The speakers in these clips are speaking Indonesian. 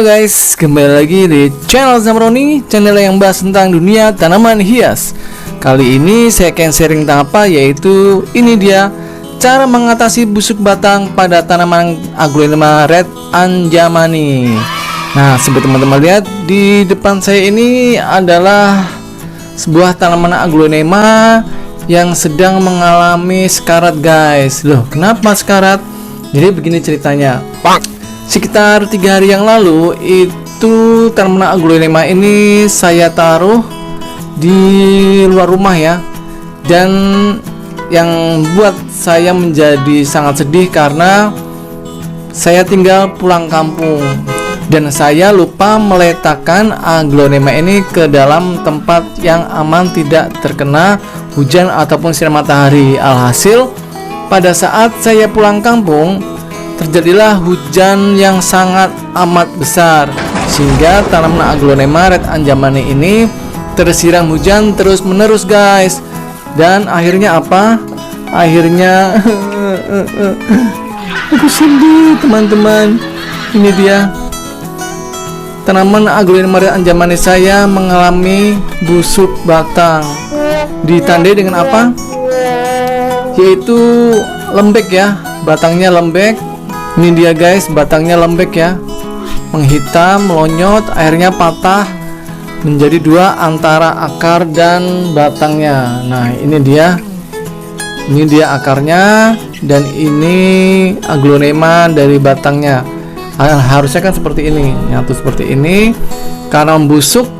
guys, kembali lagi di channel Zamroni, channel yang bahas tentang dunia tanaman hias. Kali ini saya akan sharing tentang apa, yaitu ini dia cara mengatasi busuk batang pada tanaman Aglonema red anjamani. Nah, seperti teman-teman lihat di depan saya ini adalah sebuah tanaman Aglonema yang sedang mengalami sekarat guys. Loh, kenapa sekarat? Jadi begini ceritanya. Sekitar 3 hari yang lalu itu tanaman Aglonema ini saya taruh di luar rumah ya. Dan yang buat saya menjadi sangat sedih karena saya tinggal pulang kampung dan saya lupa meletakkan Aglonema ini ke dalam tempat yang aman, tidak terkena hujan ataupun sinar matahari. Alhasil pada saat saya pulang kampung terjadilah hujan yang sangat amat besar, sehingga tanaman Aglonema red anjamani ini tersiram hujan terus menerus guys. Dan akhirnya apa? Akhirnya aku sedih teman-teman. Ini dia tanaman Aglonema red anjamani saya mengalami busuk batang. Ditandai dengan apa? Yaitu lembek ya, batangnya lembek. Ini dia guys, batangnya lembek ya, menghitam, melonyot, akhirnya patah menjadi dua antara akar dan batangnya. Nah, ini dia akarnya, dan ini Aglonema dari batangnya. Harusnya kan seperti ini, nyatu seperti ini, karena membusuk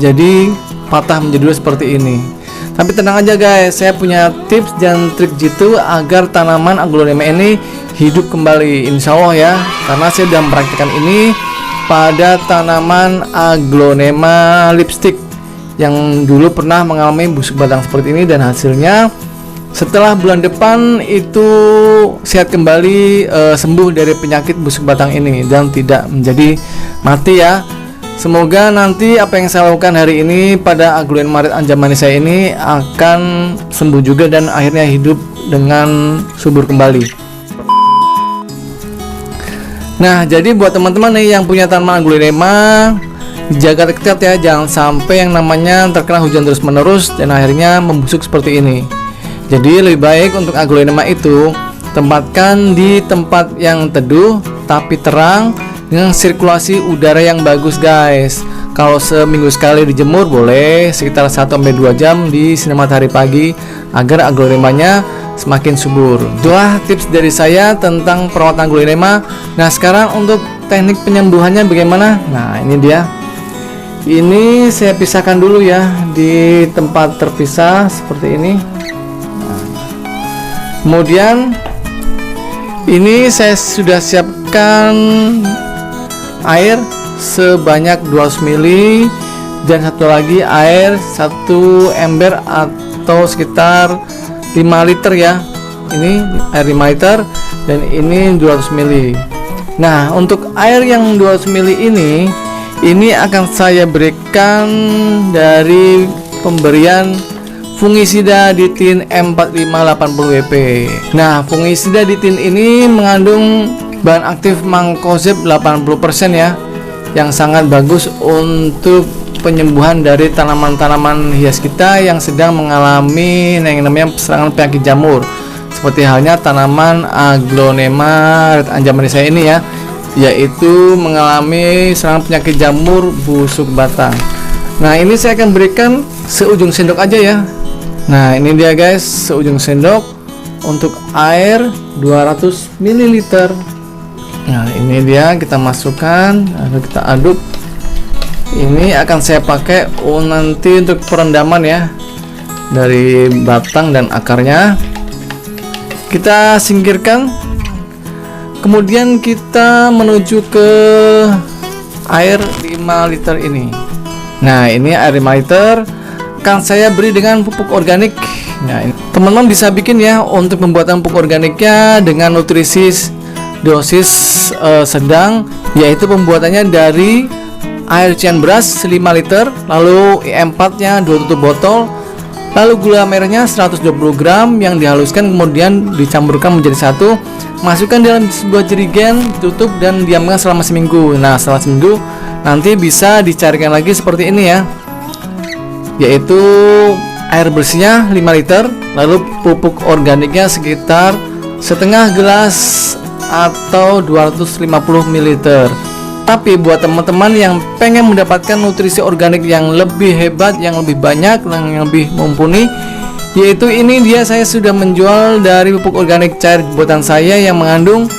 jadi patah menjadi dua seperti ini. Tapi tenang aja guys, saya punya tips dan trik jitu agar tanaman Aglonema ini hidup kembali, insya Allah ya. Karena saya sudah mempraktikkan ini pada tanaman Aglonema lipstick yang dulu pernah mengalami busuk batang seperti ini, dan hasilnya setelah bulan depan itu sehat kembali, sembuh dari penyakit busuk batang ini dan tidak menjadi mati ya. Semoga nanti apa yang saya lakukan hari ini pada Aglonema red anjamani saya ini akan sembuh juga dan akhirnya hidup dengan subur kembali. Nah, jadi buat teman-teman nih yang punya tanaman Aglonema, jaga ketat ya, jangan sampai yang namanya terkena hujan terus menerus dan akhirnya membusuk seperti ini. Jadi lebih baik untuk Aglonema itu tempatkan di tempat yang teduh tapi terang dengan sirkulasi udara yang bagus guys. Kalau seminggu sekali dijemur boleh sekitar 1-2 jam di sinar matahari pagi agar Aglonemanya semakin subur. Itulah tips dari saya tentang perawatan Aglonema. Nah, sekarang untuk teknik penyembuhannya bagaimana? Nah, ini dia. Ini saya pisahkan dulu ya di tempat terpisah seperti ini. Kemudian ini saya sudah siapkan air sebanyak 200 ml dan satu lagi air 1 ember atau sekitar 5 liter ya. Ini air 5 liter dan ini 200 ml. Nah, untuk air yang 200 ml ini akan saya berikan dari pemberian fungisida di tin M4580 WP. Nah, fungisida di tin ini mengandung bahan aktif mancozeb 80% ya, yang sangat bagus untuk penyembuhan dari tanaman-tanaman hias kita yang sedang mengalami yang namanya serangan penyakit jamur, seperti halnya tanaman Aglonema red anjamani saya ini ya, yaitu mengalami serangan penyakit jamur busuk batang. Nah, ini saya akan berikan seujung sendok aja ya. Nah, ini dia guys, seujung sendok untuk air 200 ml. Nah, ini dia, kita masukkan, lalu kita aduk. Ini akan saya pakai nanti untuk perendaman ya, dari batang dan akarnya. Kita singkirkan. Kemudian kita menuju ke air 5 liter ini. Nah, ini air 5 liter akan saya beri dengan pupuk organik. Nah, teman-teman bisa bikin ya untuk pembuatan pupuk organiknya dengan nutrisi dosis sedang, yaitu pembuatannya dari air cucian beras 5 liter, lalu IM4 nya 2 tutup botol, Lalu gula merahnya 120 gram yang dihaluskan kemudian dicampurkan menjadi satu. Masukkan dalam sebuah jerigen, tutup dan diamkan selama seminggu. Nah, setelah seminggu nanti bisa dicarikan lagi seperti ini ya, yaitu air bersihnya 5 liter, lalu pupuk organiknya sekitar setengah gelas atau 250 ml. Tapi buat teman-teman yang pengen mendapatkan nutrisi organik yang lebih hebat, yang lebih banyak, yang lebih mumpuni, yaitu ini dia, saya sudah menjual dari pupuk organik cair buatan saya yang mengandung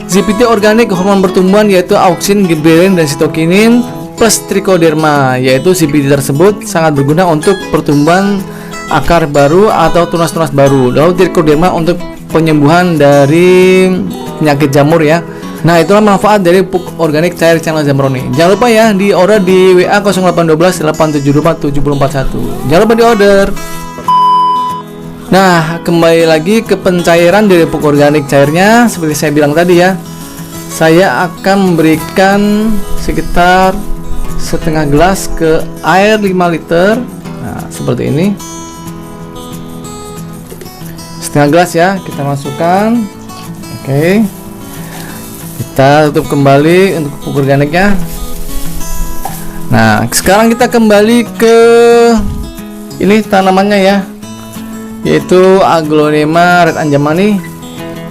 ZPT organik, hormon pertumbuhan yaitu auksin, gibberellin dan sitokinin plus trichoderma. Yaitu ZPT tersebut sangat berguna untuk pertumbuhan akar baru atau tunas-tunas baru. Lalu trichoderma untuk penyembuhan dari penyakit jamur ya. Nah, itulah manfaat dari pupuk organik cair channel Zamroni. Jangan lupa ya, di order di WA 0812 874 7041. Jangan lupa di order. Nah, kembali lagi ke pencairan dari pupuk organik cairnya. Seperti saya bilang tadi ya, saya akan memberikan sekitar setengah gelas ke air 5 liter. Nah, seperti ini. Setengah gelas ya, kita masukkan. Oke. Kita tutup kembali untuk pupuk organiknya. Nah, sekarang kita kembali ke ini tanamannya ya, yaitu Aglonema red anjamani.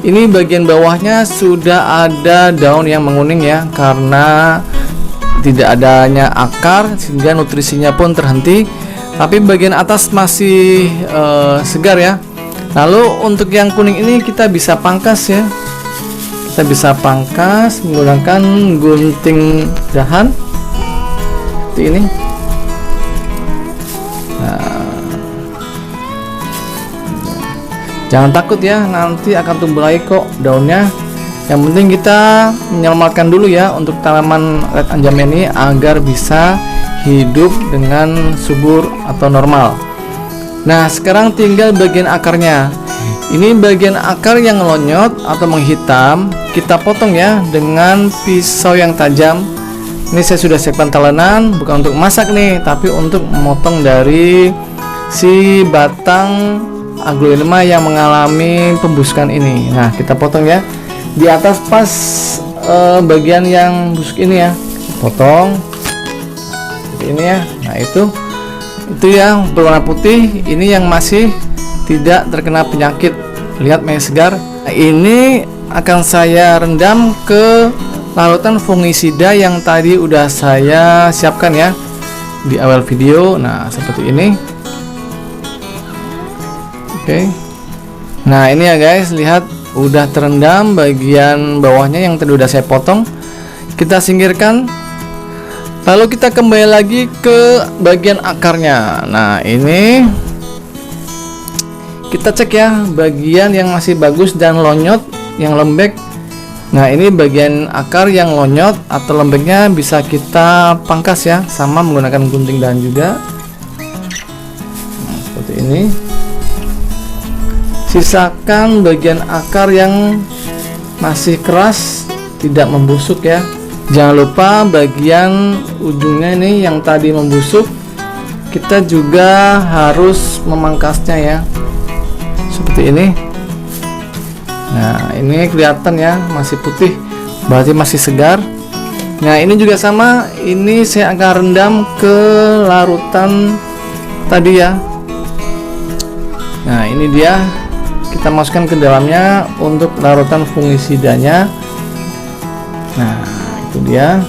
Ini bagian bawahnya sudah ada daun yang menguning ya, karena tidak adanya akar sehingga nutrisinya pun terhenti. Tapi bagian atas masih segar ya. Lalu untuk yang kuning ini kita bisa pangkas ya. Kita bisa pangkas menggunakan gunting dahan seperti ini. Nah, jangan takut ya, nanti akan tumbuh lagi kok daunnya. Yang penting kita menyelamatkan dulu ya untuk tanaman red anjamani agar bisa hidup dengan subur atau normal. Nah, sekarang tinggal bagian akarnya. Ini bagian akar yang lonyot atau menghitam, kita potong ya dengan pisau yang tajam. Ini saya sudah siapkan talenan, bukan untuk masak nih, tapi untuk memotong dari si batang Aglonema yang mengalami pembusukan ini. Nah, kita potong ya di atas pas bagian yang busuk ini ya, potong seperti ini ya. Nah, itu yang berwarna putih, ini yang masih tidak terkena penyakit. Lihat masih segar. Nah, ini akan saya rendam ke larutan fungisida yang tadi udah saya siapkan ya di awal video. Nah, seperti ini. Oke. Nah, ini ya guys, lihat udah terendam bagian bawahnya yang tadi udah saya potong. Kita singkirkan. Lalu kita kembali lagi ke bagian akarnya. Nah, ini kita cek ya bagian yang masih bagus dan lonyot, yang lembek. Nah, ini bagian akar yang lonyot atau lembeknya bisa kita pangkas ya, sama menggunakan gunting dahan juga. Nah, seperti ini. Sisakan bagian akar yang masih keras, tidak membusuk ya. Jangan lupa bagian ujungnya ini yang tadi membusuk, kita juga harus memangkasnya ya. Seperti ini. Nah, ini kelihatan ya masih putih, berarti masih segar. Nah, ini juga sama, ini saya akan rendam ke larutan tadi ya. Nah, ini dia, kita masukkan ke dalamnya untuk larutan fungisidanya. Nah, itu dia.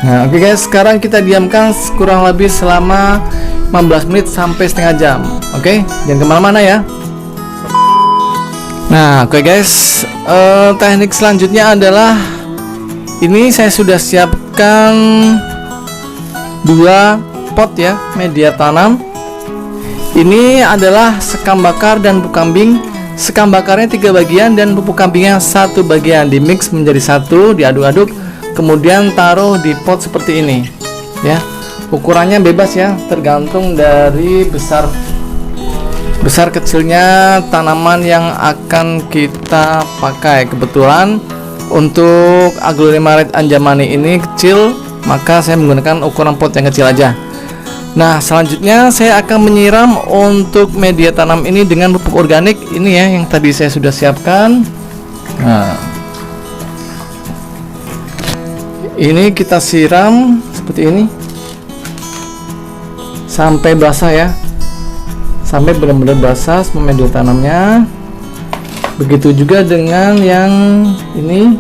Nah, oke guys, sekarang kita diamkan kurang lebih selama 15 menit sampai setengah jam. Oke, jangan kemana-mana ya. Nah, oke guys, teknik selanjutnya adalah ini saya sudah siapkan 2 pot ya media tanam. Ini adalah sekam bakar dan pupuk kambing. Sekam bakarnya 3 bagian dan pupuk kambingnya 1 bagian, di mix menjadi 1, diaduk-aduk, kemudian taruh di pot seperti ini ya. Ukurannya bebas ya, tergantung dari besar kecilnya tanaman yang akan kita pakai. Kebetulan untuk Aglonema red anjamani ini kecil, maka saya menggunakan ukuran pot yang kecil aja. Nah, selanjutnya saya akan menyiram untuk media tanam ini dengan pupuk organik ini ya, yang tadi saya sudah siapkan. Nah, ini kita siram seperti ini sampai basah ya, sampai benar-benar basah semua media tanamnya. Begitu juga dengan yang ini,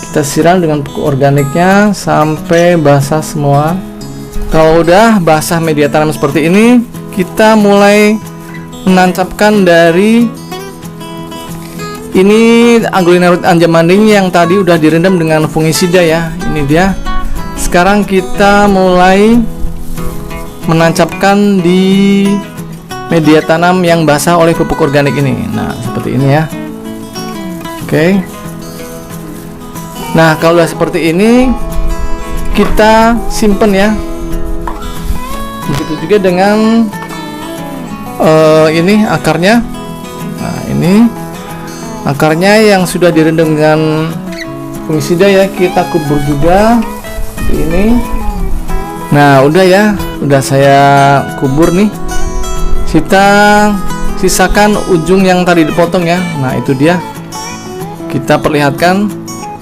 kita siram dengan pupuk organiknya sampai basah semua. Kalau udah basah media tanam seperti ini, kita mulai menancapkan dari ini Angulina anjamanding yang tadi udah direndam dengan fungisida ya. Ini dia. Sekarang kita mulai menancapkan di media tanam yang basah oleh pupuk organik ini. Nah, seperti ini ya. Oke. Nah, kalau udah seperti ini, kita simpen ya. Begitu juga dengan ini akarnya. Nah, ini akarnya yang sudah direndam dengan fungisida ya, kita kubur juga seperti ini. Nah, udah ya, udah saya kubur nih. Kita sisakan ujung yang tadi dipotong ya. Nah, itu dia. Kita perlihatkan.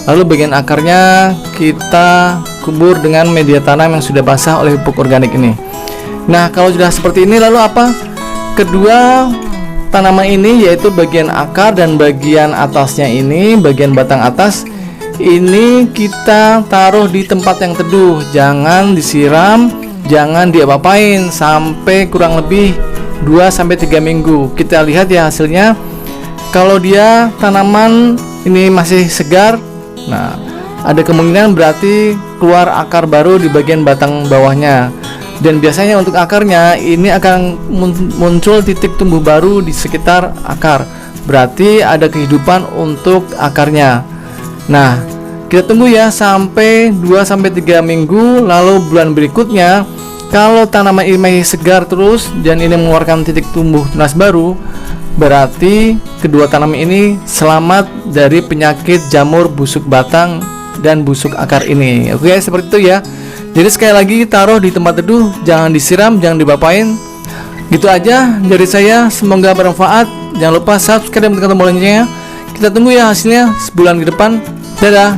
Lalu bagian akarnya kita kubur dengan media tanam yang sudah basah oleh pupuk organik ini. Nah, kalau sudah seperti ini, lalu apa? Kedua tanaman ini, yaitu bagian akar dan bagian atasnya ini, bagian batang atas ini kita taruh di tempat yang teduh. Jangan disiram, jangan diapa-apain sampai kurang lebih 2-3 minggu. Kita lihat ya hasilnya. Kalau dia tanaman ini masih segar, nah ada kemungkinan berarti keluar akar baru di bagian batang bawahnya. Dan biasanya untuk akarnya ini akan muncul titik tumbuh baru di sekitar akar. Berarti ada kehidupan untuk akarnya. Nah, kita tunggu ya sampai 2-3 minggu. Lalu bulan berikutnya, kalau tanaman ini masih segar terus dan ini mengeluarkan titik tumbuh tunas baru, berarti kedua tanaman ini selamat dari penyakit jamur busuk batang dan busuk akar ini. Oke, seperti itu ya. Jadi sekali lagi, taruh di tempat teduh, jangan disiram, jangan dibapain. Gitu aja dari saya, semoga bermanfaat. Jangan lupa subscribe dan tekan tombol loncengnya. Kita tunggu ya hasilnya sebulan ke depan. Dadah.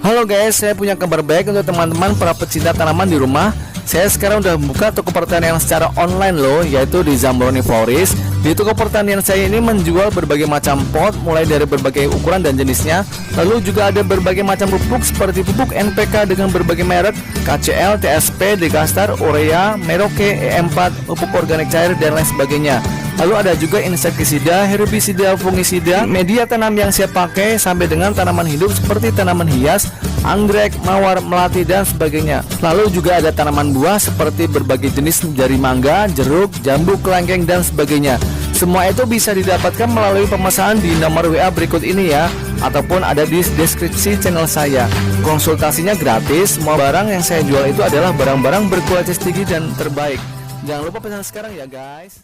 Halo guys, saya punya kabar baik untuk teman-teman para pecinta tanaman di rumah. Saya sekarang udah buka toko pertanian secara online loh, yaitu di Zambroni Florist. Di toko pertanian saya ini menjual berbagai macam pot, mulai dari berbagai ukuran dan jenisnya. Lalu juga ada berbagai macam pupuk seperti pupuk NPK dengan berbagai merek, KCL, TSP, Degastar, Urea, Merauke, E4, pupuk organik cair, dan lain sebagainya. Lalu ada juga insektisida, herbisida, fungisida, media tanam yang saya pakai sampai dengan tanaman hidup seperti tanaman hias, anggrek, mawar, melati, dan sebagainya. Lalu juga ada tanaman buah seperti berbagai jenis dari mangga, jeruk, jambu, kelengkeng, dan sebagainya. Semua itu bisa didapatkan melalui pemesanan di nomor WA berikut ini ya, ataupun ada di deskripsi channel saya. Konsultasinya gratis. Semua barang yang saya jual itu adalah barang-barang berkualitas tinggi dan terbaik. Jangan lupa pesan sekarang ya guys.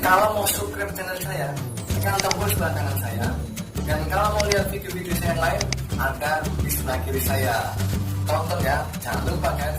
Kalau mau subscribe channel saya, tekan tombol sebelah kanan saya. Dan kalau mau lihat video-video saya yang lain, ada di sebelah kiri saya. Tonton ya, jangan lupa guys.